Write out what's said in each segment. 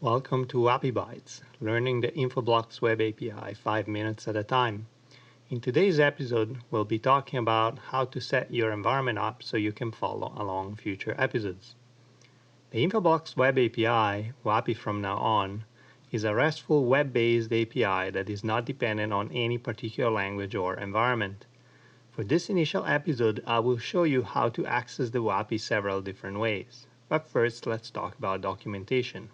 Welcome to WAPI Bytes, learning the Infoblox web API 5 minutes at a time. In today's episode, we'll be talking about how to set your environment up so you can follow along future episodes. The Infoblox web API, WAPI from now on, is a RESTful web-based API that is not dependent on any particular language or environment. For this initial episode, I will show you how to access the WAPI several different ways. But first, let's talk about documentation.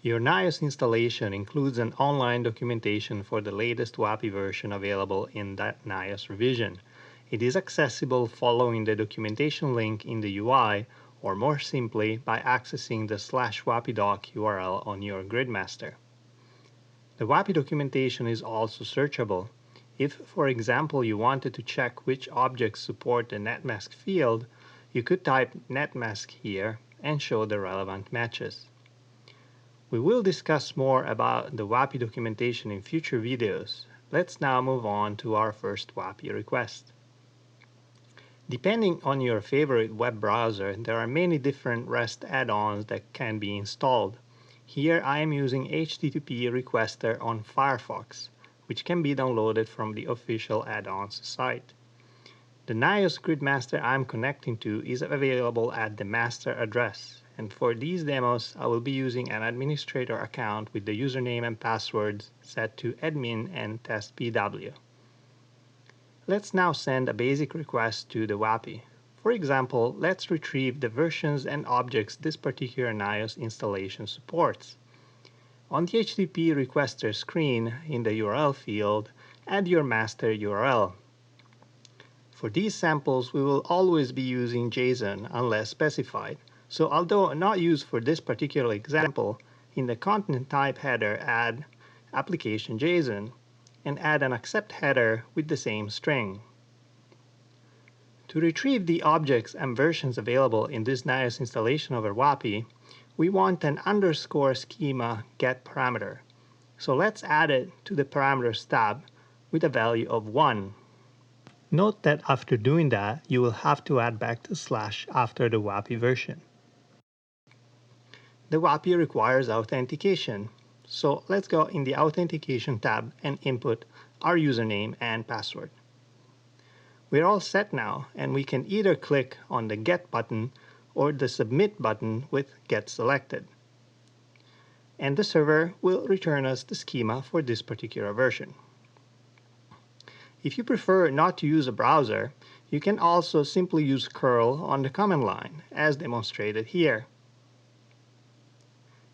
Your NIOS installation includes an online documentation for the latest WAPI version available in that NIOS revision. It is accessible following the documentation link in the UI, or more simply, by accessing the /wapidoc URL on your Gridmaster. The WAPI documentation is also searchable. If, for example, you wanted to check which objects support the netmask field, you could type netmask here and show the relevant matches. We will discuss more about the WAPI documentation in future videos. Let's now move on to our first WAPI request. Depending on your favorite web browser, there are many different REST add-ons that can be installed. Here I am using HTTP Requester on Firefox, which can be downloaded from the official add-ons site. The NIOS Gridmaster I'm connecting to is available at the master address. And for these demos, I will be using an administrator account with the username and passwords set to admin and testpw. Let's now send a basic request to the WAPI. For example, let's retrieve the versions and objects this particular NIOS installation supports. On the HTTP requester screen in the URL field, add your master URL. For these samples, we will always be using JSON unless specified. So although not used for this particular example, in the content type header add application.json and add an accept header with the same string. To retrieve the objects and versions available in this NIOS installation over WAPI, we want an underscore schema get parameter. So let's add it to the parameters tab with a value of 1. Note that after doing that, you will have to add back the / after the WAPI version. The WAPI requires authentication, so let's go in the Authentication tab and input our username and password. We're all set now, and we can either click on the Get button or the Submit button with Get selected. And the server will return us the schema for this particular version. If you prefer not to use a browser, you can also simply use curl on the command line, as demonstrated here.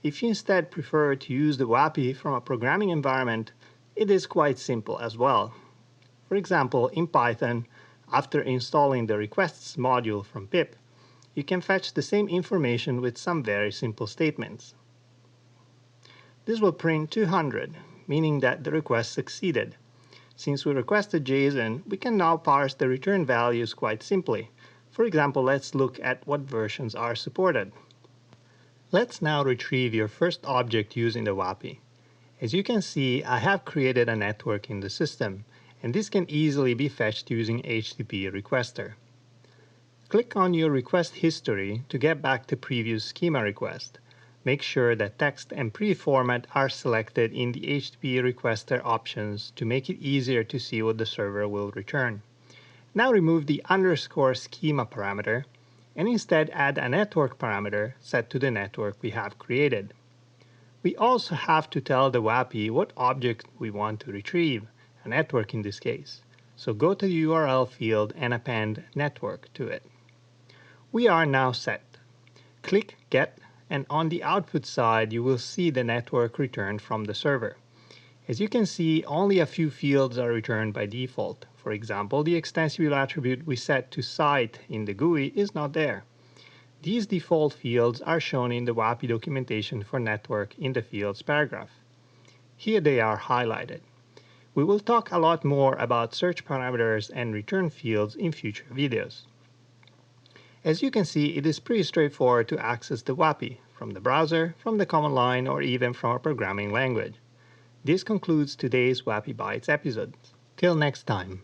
If you instead prefer to use the WAPI from a programming environment, it is quite simple as well. For example, in Python, after installing the requests module from pip, you can fetch the same information with some very simple statements. This will print 200, meaning that the request succeeded. Since we requested JSON, we can now parse the return values quite simply. For example, let's look at what versions are supported. Let's now retrieve your first object using the WAPI. As you can see, I have created a network in the system, and this can easily be fetched using HTTP Requester. Click on your request history to get back to previous schema request. Make sure that text and pre-format are selected in the HTTP Requester options to make it easier to see what the server will return. Now remove the underscore schema parameter and instead add a network parameter set to the network we have created. We also have to tell the WAPI what object we want to retrieve, a network in this case. So go to the URL field and append network to it. We are now set. Click Get, and on the output side you will see the network returned from the server. As you can see, only a few fields are returned by default. For example, the extensible attribute we set to site in the GUI is not there. These default fields are shown in the WAPI documentation for network in the fields paragraph. Here they are highlighted. We will talk a lot more about search parameters and return fields in future videos. As you can see, it is pretty straightforward to access the WAPI from the browser, from the command line, or even from a programming language. This concludes today's WAPI Bytes episode. Till next time.